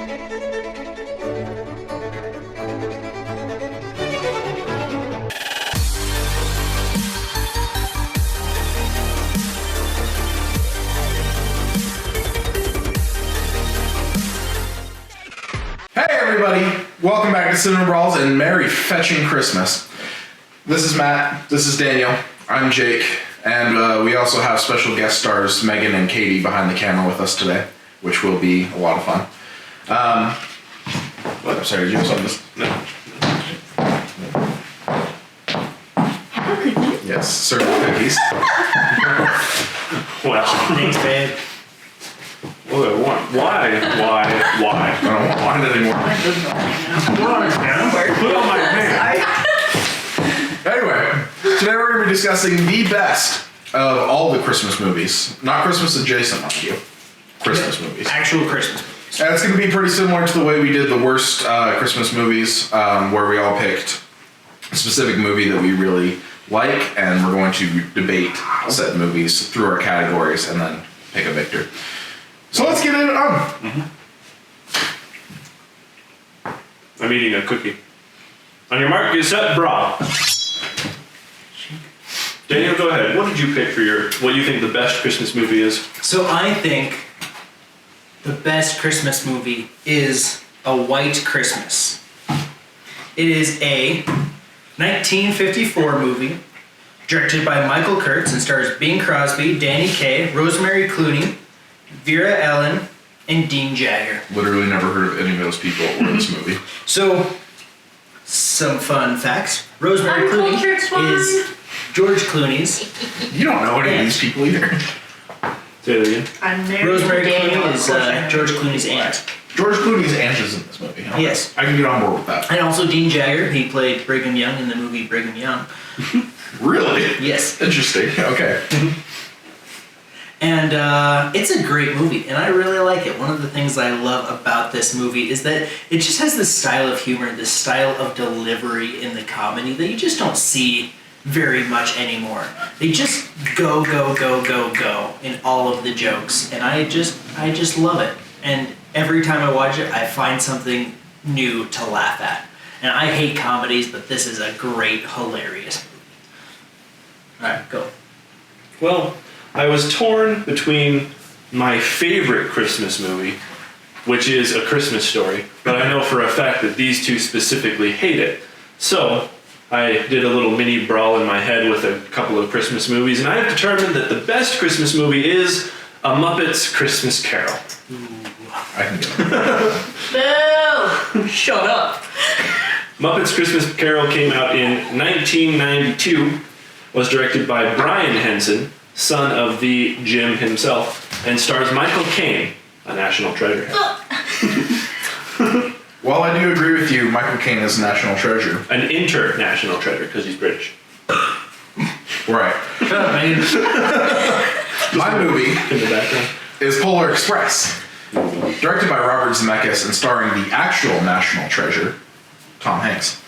Everybody, welcome back to Cinema Brawls and Merry Fetching Christmas. This is Matt, this is Daniel, I'm Jake, and we also have special guest stars Megan and Katie behind the camera with us today, which will be a lot of fun. I'm sorry, did you have something? No. Yes, serve cookies. Well, thanks, babe. Why? I don't want it anymore. Put on my pants. Anyway, today we're going to be discussing the best of all the Christmas movies. Not Christmas adjacent, mind you. Christmas movies. Actual Christmas movies. And it's going to be pretty similar to the way we did the worst Christmas movies, where we all picked a specific movie that we really like, and we're going to debate said movies through our categories and then pick a victor. So let's get it on. I'm eating a cookie. On your mark, get set, brawl. Daniel, go ahead. What did you pick for what you think the best Christmas movie is? So I think the best Christmas movie is A White Christmas. It is a 1954 movie directed by Michael Kurtz and stars Bing Crosby, Danny Kaye, Rosemary Clooney, Vera Ellen, and Dean Jagger. Literally never heard of any of those people or this movie. So, some fun facts. Rosemary Clooney is George Clooney's. You don't know any of these people either. Say that again. I'm married Rosemary to Daniel. Clooney is George Clooney's aunt. George Clooney's aunt is in this movie. Huh? Yes. I can get on board with that. And also Dean Jagger. He played Brigham Young in the movie Brigham Young. Really? Yes. Interesting. Okay. And it's a great movie, and I really like it. One of the things that I love about this movie is that it just has this style of humor, this style of delivery in the comedy that you just don't see very much anymore. They just go in all of the jokes, and I just love it. And every time I watch it, I find something new to laugh at. And I hate comedies, but this is a great, hilarious movie. All right, go. Well, I was torn between my favorite Christmas movie, which is A Christmas Story, but I know for a fact that these two specifically hate it. So I did a little mini brawl in my head with a couple of Christmas movies, and I have determined that the best Christmas movie is A Muppet's Christmas Carol. Ooh, I can get it. Boo! Shut up. Muppet's Christmas Carol came out in 1992, was directed by Brian Henson, son of the Jim himself, and stars Michael Caine, a national treasure. Well, I do agree with you. Michael Caine is a national treasure. An international treasure, because he's British. Right. Shut up, man. My movie In the background. is Polar Express, directed by Robert Zemeckis and starring the actual national treasure, Tom Hanks.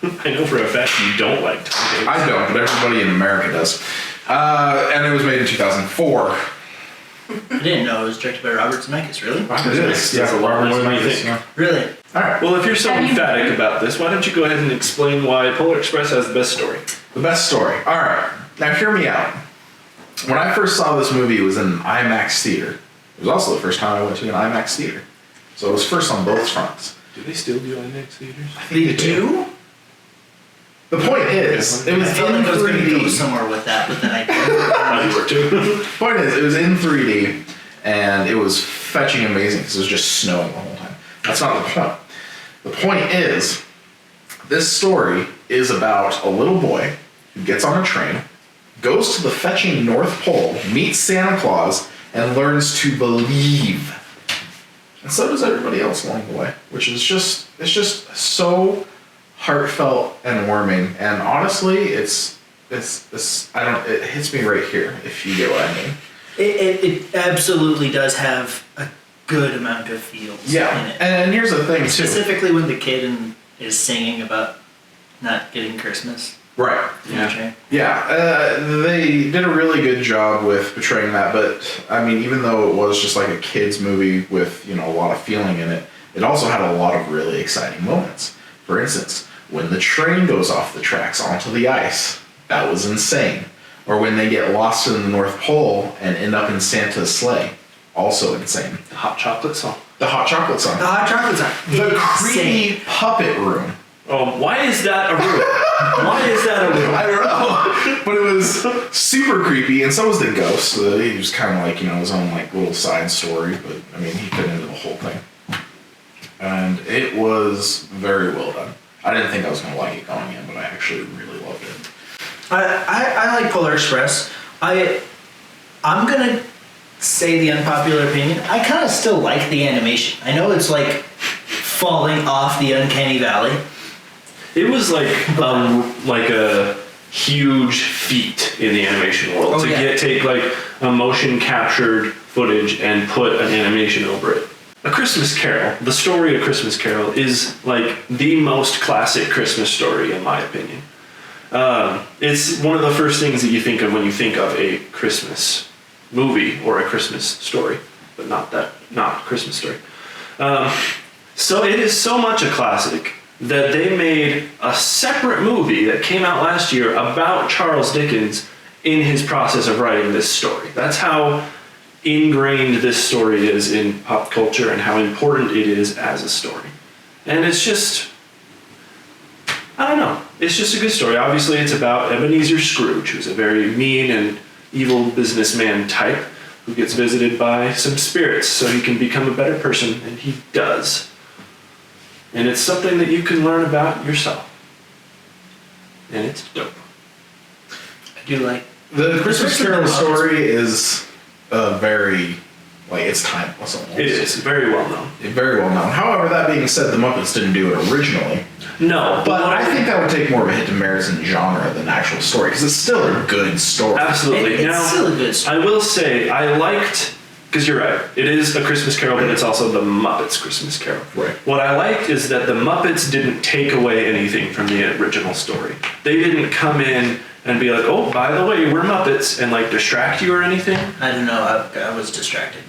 I know for a fact you don't like Tom Hanks. I don't, but everybody in America does. And it was made in 2004. I didn't know it was directed by Robert Zemeckis, really? It is. That's a lot more than you think. Yeah. Really? All right. Well, if you're so emphatic about this, why don't you go ahead and explain why Polar Express has the best story? The best story. All right. Now, hear me out. When I first saw this movie, it was in an IMAX theater. It was also the first time I went to an IMAX theater. So it was first on both fronts. Do they still do IMAX theaters? They do? The point is, it was I felt in like I was going to go 3D. somewhere with that, but then I didn't. I were too. Point is, it was in 3D, and it was fetching amazing because it was just snowing the whole time. That's not the point. The point is, this story is about a little boy who gets on a train, goes to the fetching North Pole, meets Santa Claus, and learns to believe. And so does everybody else along the way, which is it's just so heartfelt and warming. And honestly, it hits me right here, if you get what I mean. It absolutely does have a good amount of feels in it. And here's the thing, too. Specifically when the kid is singing about not getting Christmas. Right. Yeah. Yeah, they did a really good job with portraying that, but I mean, even though it was just like a kid's movie with, a lot of feeling in it, It also had a lot of really exciting moments. For instance, when the train goes off the tracks onto the ice, that was insane. Or when they get lost in the North Pole and end up in Santa's sleigh, also insane. The hot chocolate song. The hot chocolate song. The hot chocolate song. The creepy puppet room. Oh, why is that a room? Why is that a room? I don't know, but it was super creepy, and so was the ghost. He was kind of like, his own like little side story, but I mean, he fit into the whole thing, and it was very well done. I didn't think I was gonna like it going in, but I actually really loved it. I like Polar Express. I'm gonna say the unpopular opinion. I kind of still like the animation. I know it's like falling off the uncanny valley. It was like a huge feat in the animation world take like a motion captured footage and put an animation over it. A Christmas Carol, the story of Christmas Carol, is like the most classic Christmas story in my opinion. It's one of the first things that you think of when you think of a Christmas movie or a Christmas story, but not Christmas story. So it is so much a classic that they made a separate movie that came out last year about Charles Dickens in his process of writing this story. That's how ingrained this story is in pop culture and how important it is as a story. And it's just, I don't know, it's just a good story. Obviously it's about Ebenezer Scrooge, who's a very mean and evil businessman type who gets visited by some spirits so he can become a better person, and he does. And it's something that you can learn about yourself. And it's dope. I do like The Christmas Carol story is very, it's timeless almost. It is very well known. Very well known. However, that being said, the Muppets didn't do it originally. No. But I think that would take more of a hit to merits in genre than actual story, because it's still a good story. Absolutely. It's still a good story. I will say, I liked, because you're right, it is a Christmas Carol, but it's also the Muppets Christmas Carol. Right. What I liked is that the Muppets didn't take away anything from the original story. They didn't come in and be like, oh, by the way, we're Muppets, and like distract you or anything. I don't know, I was distracted.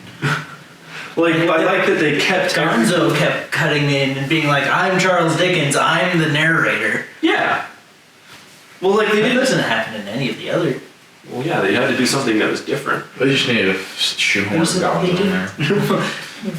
I like that they kept Gonzo kept cutting in and being like, I'm Charles Dickens, I'm the narrator. Yeah. Well, like they That didn't. doesn't happen in any of the other. Well, yeah, they had to do something that was different. They just needed to shoehorn Gonzo in there.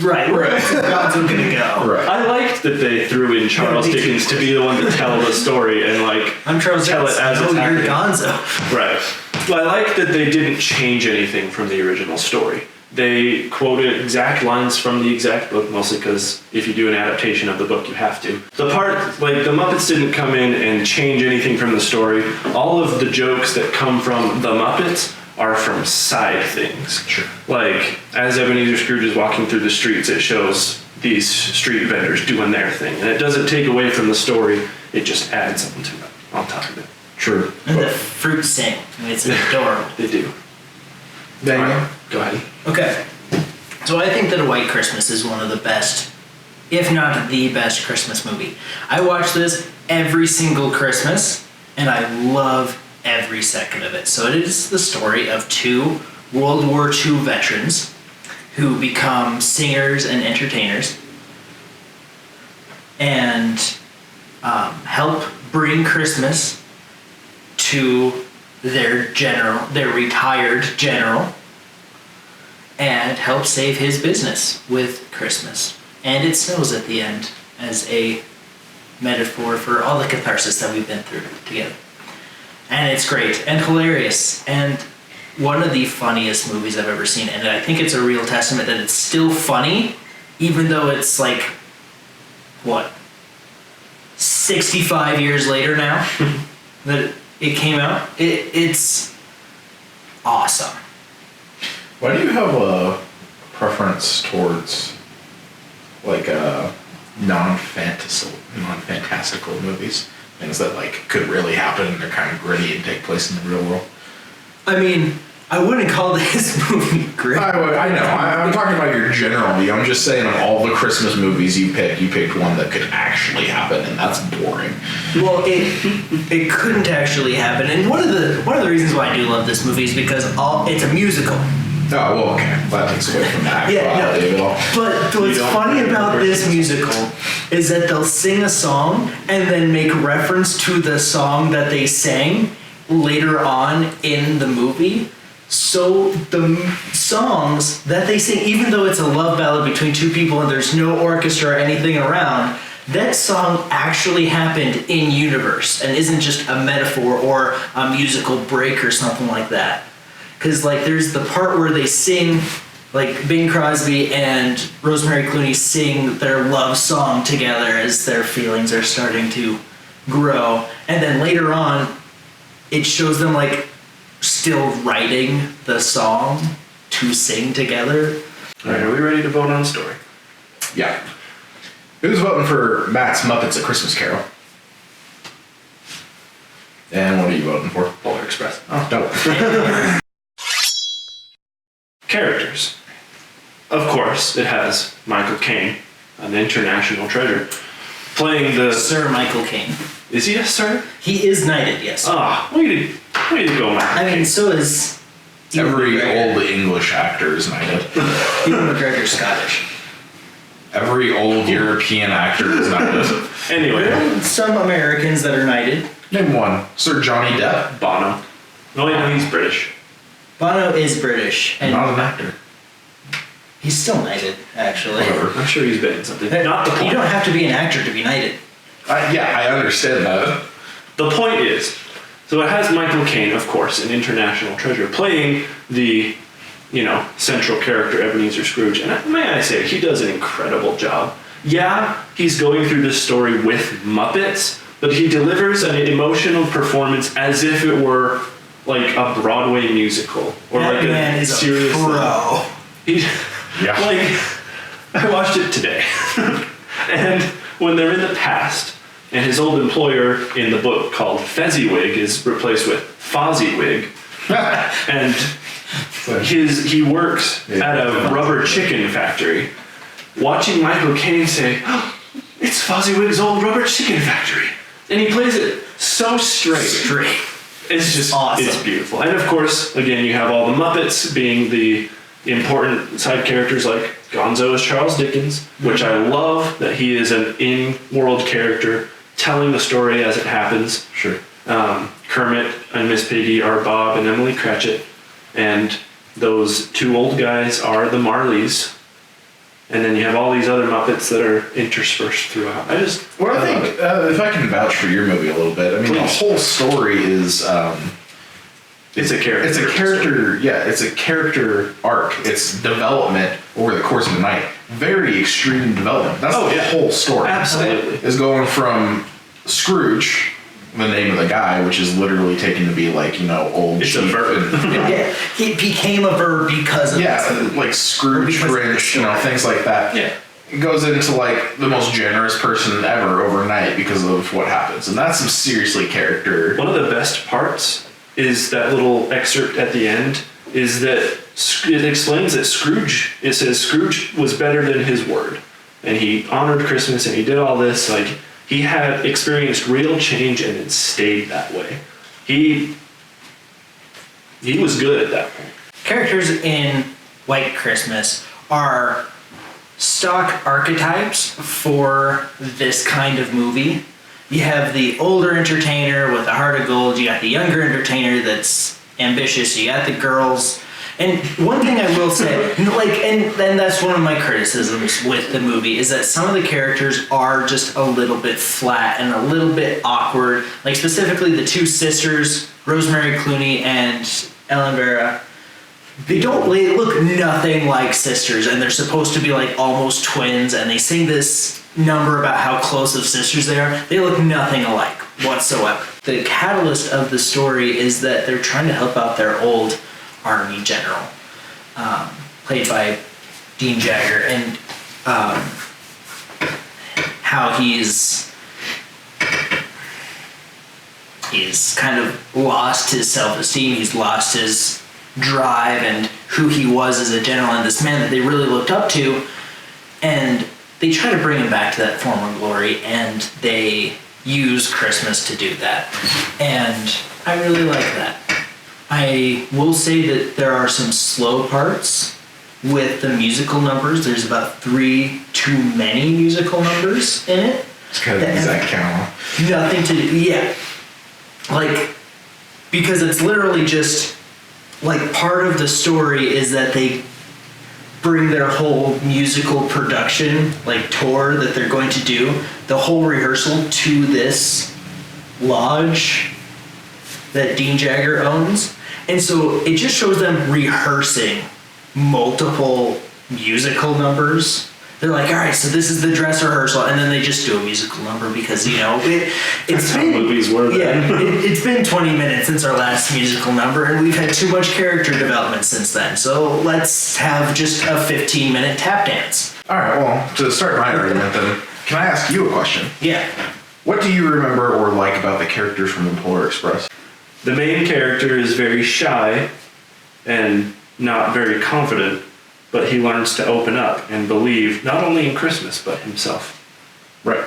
Right. Gonzo gonna go. Right. I liked that they threw in Charles Dickens to be the one to tell the story and I'm Charles tell Dickens. it as it's you're happening. Gonzo. Right. Well, I like that they didn't change anything from the original story. They quoted exact lines from the exact book, mostly because if you do an adaptation of the book, you have to. The Muppets didn't come in and change anything from the story. All of the jokes that come from the Muppets are from side things. Sure. Like, as Ebenezer Scrooge is walking through the streets, it shows these street vendors doing their thing. And it doesn't take away from the story, it just adds something to it, on top of it. True. And the fruit sing. It's adorable. They do. Daniel? All right, go ahead. Okay. So I think that A White Christmas is one of the best, if not the best, Christmas movie. I watch this every single Christmas, and I love every second of it. So it is the story of two World War II veterans who become singers and entertainers and help bring Christmas to their retired general, and help save his business with Christmas. And it snows at the end as a metaphor for all the catharsis that we've been through together. And it's great and hilarious and one of the funniest movies I've ever seen. And I think it's a real testament that it's still funny, even though it's 65 years later now that it came out. It's awesome. Why do you have a preference towards non-fantastical movies? Things that could really happen and they're kind of gritty and take place in the real world. I mean, I wouldn't call this movie gritty. I know. I'm talking about your general view. I'm just saying of all the Christmas movies you picked one that could actually happen, and that's boring. Well, it couldn't actually happen, and one of the reasons why I do love this movie is because it's a musical. well, okay. That takes away from the actual Yeah, no. of it all. But what's funny about this musical is that they'll sing a song and then make reference to the song that they sang later on in the movie. So the songs that they sing, even though it's a love ballad between two people and there's no orchestra or anything around, that song actually happened in universe and isn't just a metaphor or a musical break or something like that. Because like there's the part where they sing, like Bing Crosby and Rosemary Clooney sing their love song together as their feelings are starting to grow. And then later on, it shows them like still writing the song to sing together. All right, are we ready to vote on story? Yeah. Who's voting for Matt's Muppets A Christmas Carol? And what are you voting for? Polar Express. Oh, dope. Characters. Of course, it has Michael Caine, an international treasure, playing the... Sir Michael Caine. Is he a sir? He is knighted, yes. Way to go, Michael I mean, Caine. so is Every McGregor. old English actor is knighted. Ewan McGregor's Scottish. Every old European actor is knighted. Anyway, There are some Americans that are knighted. Name one. Sir Johnny Depp. Bono. No, wait, no, he's British. Bono is British, and Not an actor. he's still knighted, actually. Whatever. I'm sure he's been in something. Not the point. You don't have to be an actor to be knighted. Yeah, I understand that. The point is, so it has Michael Caine, of course, an international treasure, playing the, central character Ebenezer Scrooge. And may I say, he does an incredible job. Yeah, he's going through this story with Muppets, but he delivers an emotional performance as if it were like a Broadway musical or That like man a is serious. a pro. He, Yeah. I watched it today, and when they're in the past, and his old employer in the book called Fezziwig is replaced with Fozzywig, and he works at a rubber chicken factory. Watching Michael Caine say, oh, "It's Fozzywig's old rubber chicken factory," and he plays it so straight. It's just awesome. It's beautiful. And of course, again, you have all the Muppets being the important side characters, like Gonzo is Charles Dickens, which I love that he is an in-world character telling the story as it happens. Sure. Kermit and Miss Piggy are Bob and Emily Cratchit, and those two old guys are the Marleys. And then you have all these other Muppets that are interspersed throughout. I think, if I can vouch for your movie a little bit, I mean, Please. the whole story is... it's a character. It's a character, yeah, it's a character arc. It's development over the course of the night. Very extreme development. That's the whole story. Absolutely. Is going from Scrooge, the name of the guy, which is literally taken to be like, old It's a cheap verb. and- Yeah, he became a verb because of yeah, this. like Scrooge, Because of the Grinch, things like that. Yeah. It goes into like the most generous person ever overnight because of what happens. And that's some seriously character. One of the best parts is that little excerpt at the end is that it explains that it says Scrooge was better than his word. And he honored Christmas and he did all this. Like, he had experienced real change and it stayed that way. He was good at that point. Characters in White Christmas are stock archetypes for this kind of movie. You have the older entertainer with a heart of gold. You got the younger entertainer that's ambitious. You got the girls. And one thing I will say, and that's one of my criticisms with the movie, is that some of the characters are just a little bit flat and a little bit awkward. Like specifically the two sisters, Rosemary Clooney and Ellen Vera. They look nothing like sisters, and they're supposed to be like almost twins, and they sing this number about how close of sisters they are. They look nothing alike whatsoever. The catalyst of the story is that they're trying to help out their old army general, played by Dean Jagger, and how he's kind of lost his self-esteem, he's lost his drive and who he was as a general, and this man that they really looked up to, and they try to bring him back to that former glory, and they use Christmas to do that, and I really like that. I will say that there are some slow parts with the musical numbers. There's about 3 too many musical numbers in it. It's kind of the exact count. Nothing to do, yeah. Like, because it's literally just, like, part of the story is that they bring their whole musical production, like, tour that they're going to do, the whole rehearsal to this lodge that Dean Jagger owns. And so it just shows them rehearsing multiple musical numbers. They're like, all right, so this is the dress rehearsal, and then they just do a musical number because, you know, it's been, movies were then. it's been 20 minutes since our last musical number, and we've had too much character development since then. So let's have just a 15-minute tap dance. All right, well, to start my argument then, can I ask you a question? Yeah. What do you remember or like about the characters from the Polar Express? The main character is very shy and not very confident, but he learns to open up and believe not only in Christmas, but himself. Right.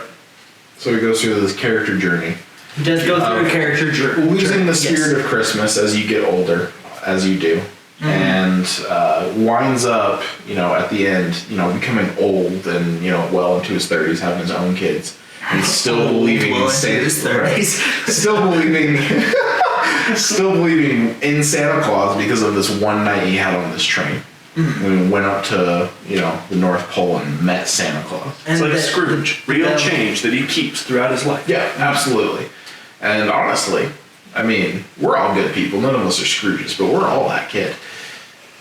So he goes through this character journey. He does go through a character journey. Losing the spirit of Christmas as you get older, as you do. Mm-hmm. And winds up, you know, at the end, you know, becoming old and, you know, well into his 30s, having his own kids. And still believing in Santa Claus. Still believing in Santa Claus because of this one night he had on this train. Mm-hmm. When we went up to, you know, the North Pole and met Santa Claus. It's like Scrooge, real change that he keeps throughout his life. Yeah, absolutely. And honestly, I mean, we're all good people. None of us are Scrooges, but we're all that kid.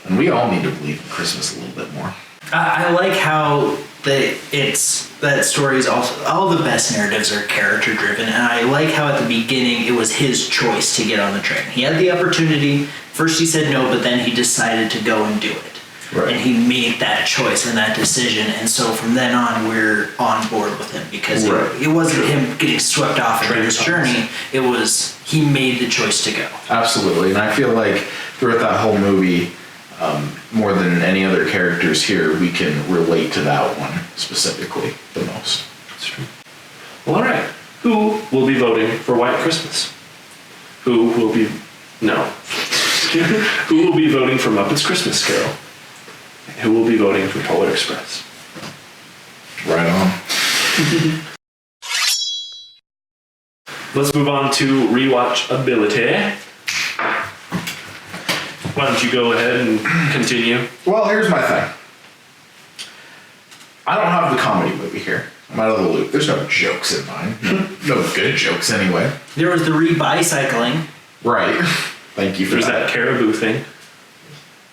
And we all need to believe in Christmas a little bit more. I like how that story is also, all the best narratives are character driven, and I like how at the beginning it was his choice to get on the train. He had the opportunity. First he said no, but then he decided to go and do it. Right. And he made that choice and that decision, and so from then on we're on board with him because it wasn't him getting swept off into his journey. It was he made the choice to go. Absolutely, and I feel like throughout that whole movie, more than any other characters here, we can relate to that one specifically the most. That's true. Well, all right. Who will be voting for White Christmas? Who will be voting for Muppets Christmas Carol? And who will be voting for Polar Express? Right on. Let's move on to rewatchability. Why don't you go ahead and continue? Well, here's my thing. I don't have the comedy movie here. I'm out of the loop. There's no jokes in mine. No good jokes anyway. There was the re-bicycling. Right. Thank you for There's that caribou thing.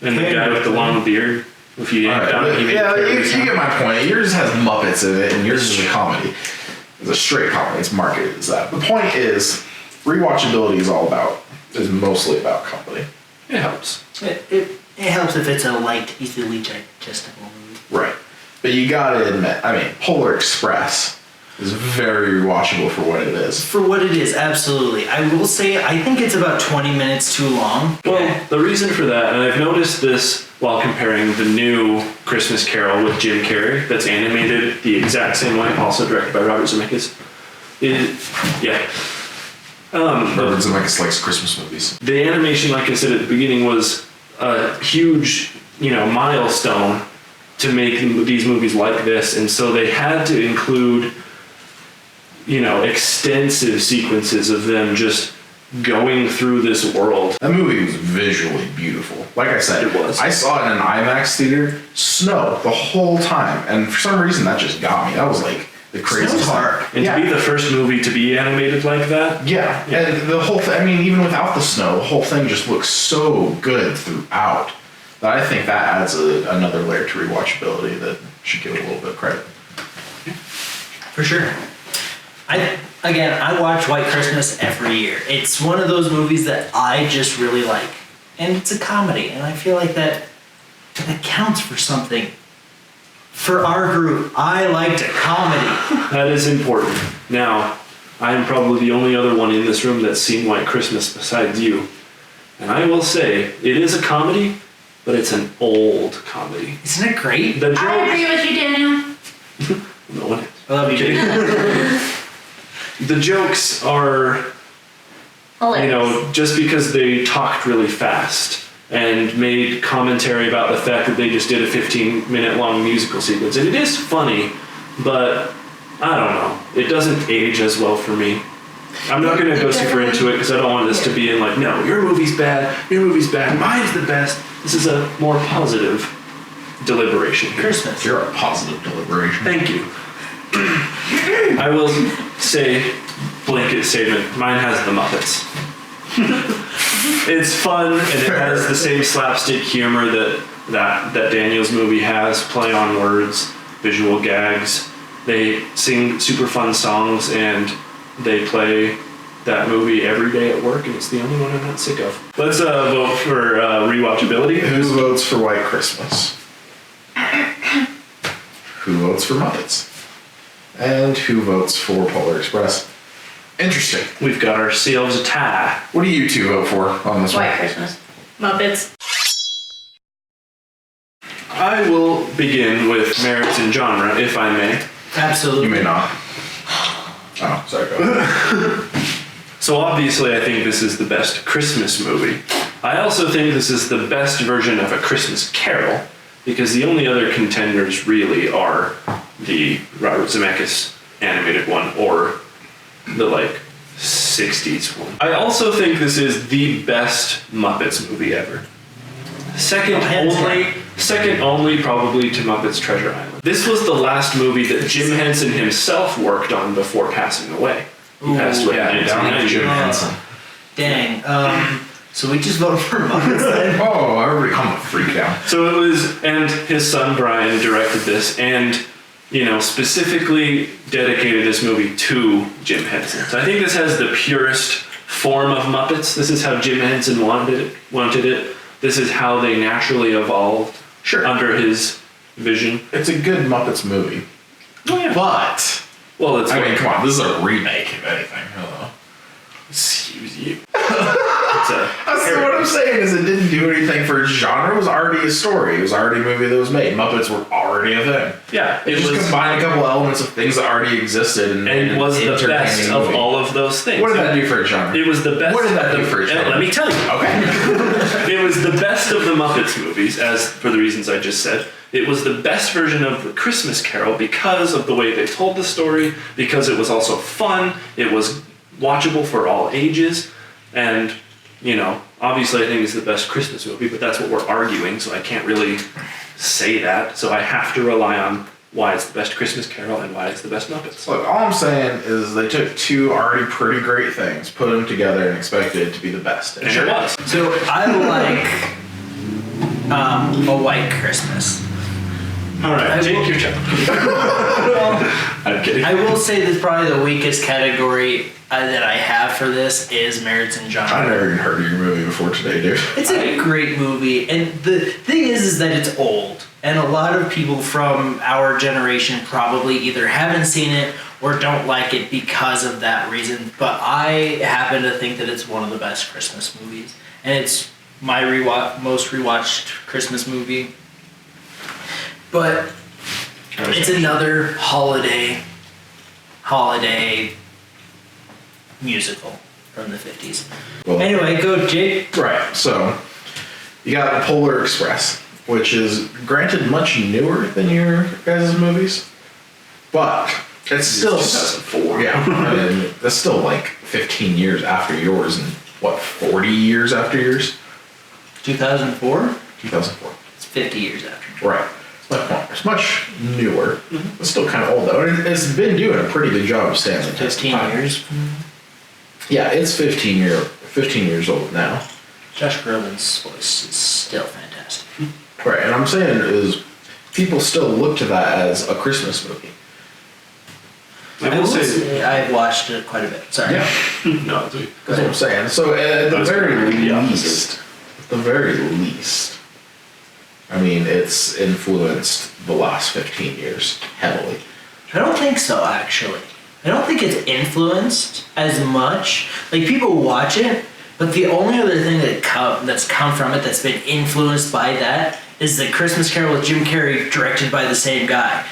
And the guy with the long beard. If you yank down, he yeah, you get my point. Yours has Muppets in it, and yours is a comedy. It's a straight comedy. It's marketed as that. The point is, rewatchability is mostly about comedy. It helps. It helps if it's a light, easily digestible movie. Right. But you gotta admit, I mean, Polar Express is very rewatchable for what it is. For what it is, absolutely. I will say, I think it's about 20 minutes too long. Well, the reason for that, and I've noticed this while comparing the new Christmas Carol with Jim Carrey, that's animated the exact same way, also directed by Robert Zemeckis. Robert Zemeckis likes Christmas movies. The animation, like I said at the beginning, was a huge, milestone to make these movies like this, and so they had to include, extensive sequences of them just going through this world. That movie was visually beautiful. Like I said, it was. I saw it in an IMAX theater, snow the whole time, and for some reason that just got me. That was like the craziest part. And to be the first movie to be animated like that. Yeah, and the whole thing, I mean, even without the snow, the whole thing just looks so good throughout that I think that adds another layer to rewatchability that should give it a little bit of credit. For sure. I watch White Christmas every year. It's one of those movies that I just really like. And it's a comedy, and I feel like that counts for something. For our group, I liked a comedy. That is important. Now, I am probably the only other one in this room that's seen White Christmas besides you. And I will say, it is a comedy, but it's an old comedy. Isn't it great? I agree with you, Daniel. No one. I love you, Jake. The jokes are Hilarious. just because they talked really fast and made commentary about the fact that they just did a 15-minute long musical sequence. And it is funny, but I don't know. It doesn't age as well for me. I'm not going to go super into it because I don't want this to be in like, no, your movie's bad, mine's the best. This is a more positive deliberation here. Christmas. You're a positive deliberation. Thank you. I will say, blanket statement, mine has the Muppets. It's fun and it has the same slapstick humor that Daniel's movie has, play on words, visual gags. They sing super fun songs and they play that movie every day at work, and it's the only one I'm not sick of. Let's vote for rewatchability. Who votes for White Christmas? Who votes for Muppets? And who votes for Polar Express? Interesting. We've got ourselves a tie. What do you two vote for on this White one? Christmas. Muppets. I will begin with merits in genre, if I may. Absolutely. You may not. Oh, sorry. Go ahead. So obviously I think this is the best Christmas movie. I also think this is the best version of A Christmas Carol, because the only other contenders really are the Robert Zemeckis animated one or the 60s one. I also think this is the best Muppets movie ever. Second only probably to Muppets Treasure Island. This was the last movie that Jim Henson himself worked on before passing away. He passed away in 1990. Jim Henson. Dang. So we just voted for Muppets then? Oh, everybody calm the freak down. So it was, and his son Brian directed this, and specifically dedicated this movie to Jim Henson. So I think this has the purest form of Muppets. This is how Jim Henson wanted it. This is how they naturally evolved under his vision. It's a good Muppets movie. Oh, yeah. But, Well, it's I mean, come on, this is a remake, if anything. Hello. excuse you. That's what I'm saying is it didn't do anything for its genre. It was already a story. It was already a movie that was made. Muppets were already a thing. Yeah, It just combined a couple elements of things that already existed and was the best entertaining of movie. all of those things. What did that do for a genre? It was the best. What did that do for a genre? Let me tell you. Okay. It was the best of the Muppets movies, as for the reasons I just said. It was the best version of The Christmas Carol because of the way they told the story, because it was also fun, it was watchable for all ages, and, obviously I think it's the best Christmas movie, but that's what we're arguing, so I can't really say that, so I have to rely on why it's the best Christmas Carol and why it's the best Muppets. Look, all I'm saying is they took two already pretty great things, put them together, and expected it to be the best. And it was. So I like A White Christmas. All right, take your time. I'm kidding. I will say that probably the weakest category that I have for this is merits in I genre. never even heard of your movie before today, dude. It's a great movie, and the thing is that it's old, and a lot of people from our generation probably either haven't seen it or don't like it because of that reason. But I happen to think that it's one of the best Christmas movies, and it's my most rewatched Christmas movie. But it's another holiday musical from the 50s. Well, Anyway, go Jake. right, so you got Polar Express, which is granted much newer than your guys' movies, but it's still 2004. Yeah, I mean, that's still 15 years after yours, and 40 years after yours? 2004? 2004. It's 50 years after. Right. It's much newer. It's still kind of old though. And it's been doing a pretty good job of staying the test of 15 time. years. Yeah, it's 15 years old now. Josh Groban's voice is still fantastic. Right, and I'm saying is people still look to that as a Christmas movie. I will say, I've watched it quite a bit. Sorry. Yeah. no, it's That's what I'm saying. So at the very least, I mean, it's influenced the last 15 years heavily. I don't think so, actually. I don't think it's influenced as much. People watch it, but the only other thing that's come from it that's been influenced by that is the Christmas Carol with Jim Carrey, directed by the same guy.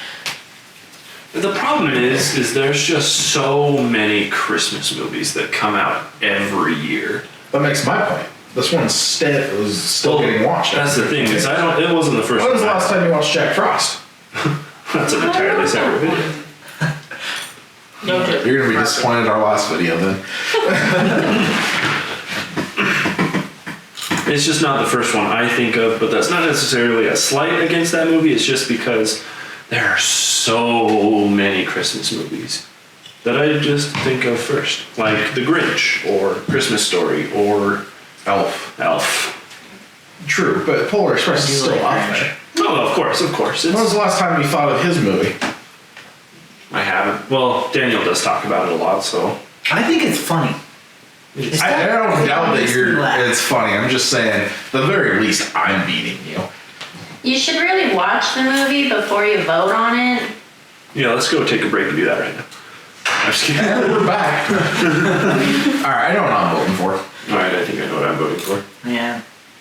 The problem is there's just so many Christmas movies that come out every year. That makes my point. This one was still getting watched. That's the thing, is it wasn't the first When was the one. last time you watched Jack Frost? That's an entirely separate video. No joke. You're gonna be disappointed in our last video then. It's just not the first one I think of, but that's not necessarily a slight against that movie. It's just because there are so many Christmas movies that I just think of first. Like The Grinch, or Christmas Story, or Elf. True, but Polar Express is I do still like out Grinch. there. Oh, of course. When was the last time you thought of his movie? I haven't. Well, Daniel does talk about it a lot, so. I think it's funny. I don't doubt that makes me laugh. it's funny. I'm just saying, at the very least, I'm beating you. You should really watch the movie before you vote on it. Yeah, let's go take a break and do that right now. I'm just kidding. And we're back. Alright, I know what I'm voting for. Alright, I think I know what I'm voting for. Yeah.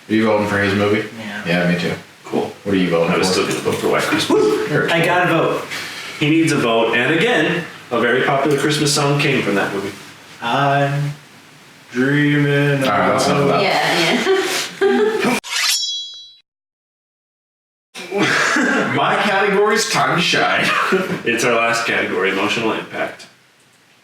Are you voting for his movie? Yeah. Yeah, me too. Cool. What are you voting I was for? still gonna vote for White Christmas. You're a I gotta vote. He needs a vote, and again, a very popular Christmas song came from that movie. I'm dreaming. Alright, that's enough of that. Yeah. My category's time to shine. It's our last category, emotional impact.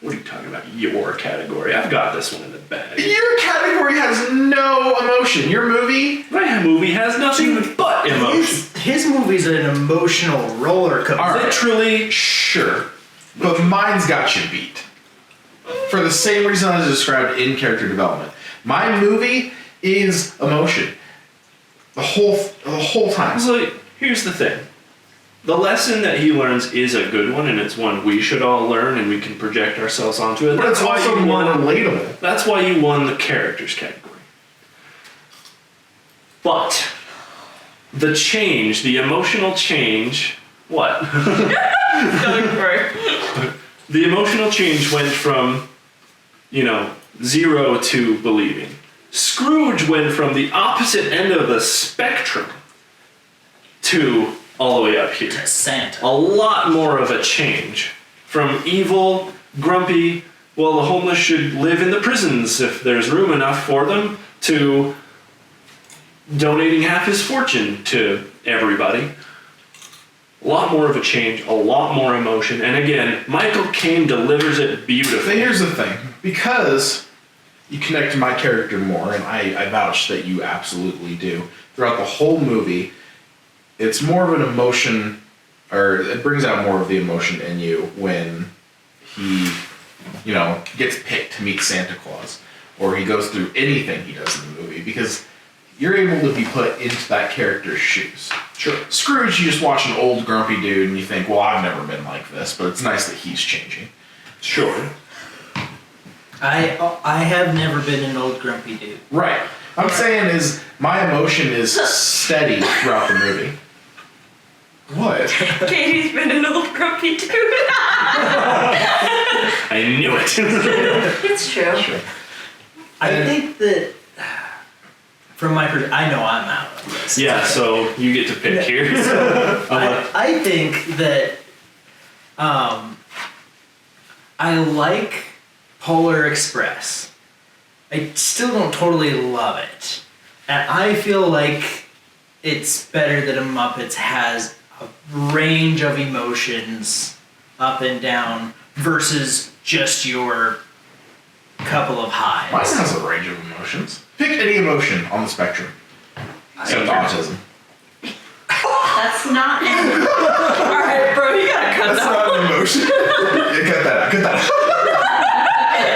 What are you talking about? Your category. I've got this one in the bag. Your category has no emotion. Your movie? My movie has nothing but emotion. His movie's an emotional roller coaster. Alright. Literally, Sure. But mine's got you beat. For the same reason I described in character development. My movie is emotion. The whole time. so here's the thing. The lesson that he learns is a good one, and it's one we should all learn, and we can project ourselves onto it. But it's also you more won. relatable. That's why you won the characters category. But the change, the emotional change, what? Going for it. The emotional change went from, 0 to believing. Scrooge went from the opposite end of the spectrum to all the way up here. Santa. A lot more of a change. From evil, grumpy, well, the homeless should live in the prisons if there's room enough for them, to donating half his fortune to everybody. A lot more of a change, a lot more emotion, and again, Michael Caine delivers it But beautifully. here's the thing. Because you connect to my character more, and I vouch that you absolutely do, throughout the whole movie, it's more of an emotion, or it brings out more of the emotion in you when he, gets picked to meet Santa Claus, or he goes through anything he does in the movie, because you're able to be put into that character's shoes. Sure. Scrooge, you just watch an old grumpy dude and you think, well, I've never been like this, but it's nice that he's changing. Sure. I have never been an old grumpy dude. Right. I'm saying is my emotion is steady throughout the movie. What? Katie's been an old grumpy dude. I knew it. It's true. Sure. I think that from my perspective, I know I'm out of this. Yeah, so you get to pick here. I think that I like Polar Express. I still don't totally love it. And I feel like it's better that a Muppets has a range of emotions up and down versus just your couple of highs. Mine has a range of emotions. Pick any emotion on the spectrum. Except autism. That's not an Alright, bro, you gotta cut That's that. not an emotion. Yeah, cut that out. Cut that out.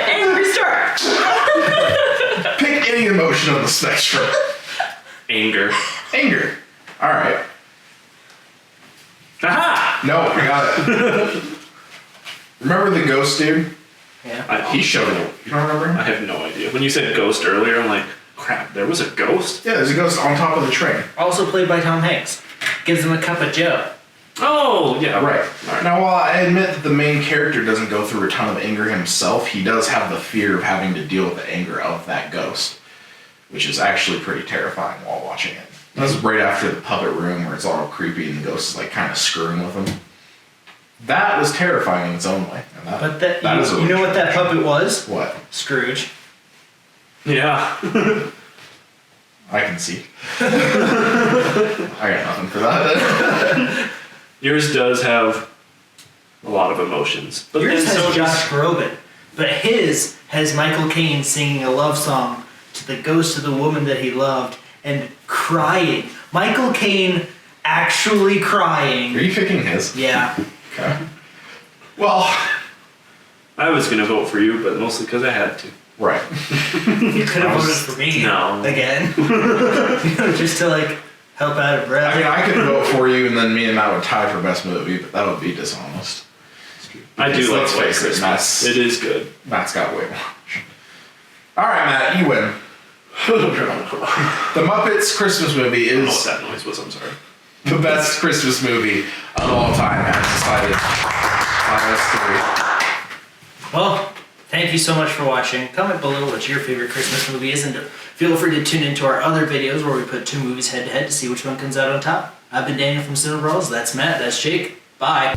And restart. Pick any emotion on the spectrum. Anger. Anger. Alright. Aha! No, I got it. Remember the ghost dude? Yeah. He showed it. You don't remember him? I have no idea. When you said ghost earlier, I'm like, crap, there was a ghost? Yeah, there's a ghost on top of the train. Also played by Tom Hanks. Gives him a cup of joe. Oh, yeah. Right. Alright. Now, while I admit that the main character doesn't go through a ton of anger himself, he does have the fear of having to deal with the anger of that ghost, which is actually pretty terrifying while watching it. That's right after the puppet room where it's all creepy and the ghost is like kind of screwing with him. That was terrifying in its own way. And But that, that is you know what that puppet was? What? Scrooge. Yeah. I can see. I got nothing for that. Yours does have a lot of emotions. But Yours then has so Josh Groban, but his has Michael Caine singing a love song to the ghost of the woman that he loved and crying. Michael Caine actually crying. Are you picking his? Yeah. Okay. Well, I was going to vote for you, but mostly because I had to. right. You could have voted for me. No. Again. Just to like help out a breath. I mean, I could vote for you, and then me and Matt would tie for best movie, but that would be dishonest. I do Because like let's White face it, Christmas. Matt's- It is good. Matt's got way more. All right, Matt, you win. The Muppets Christmas movie I don't know what is that noise was, I'm sorry. the best Christmas movie of all time. Matt decided on us three. Well, thank you so much for watching. Comment below what your favorite Christmas movie is, and feel free to tune into our other videos where we put two movies head to head to see which one comes out on top. I've been Daniel from Brawls. That's Matt. That's Jake. Bye.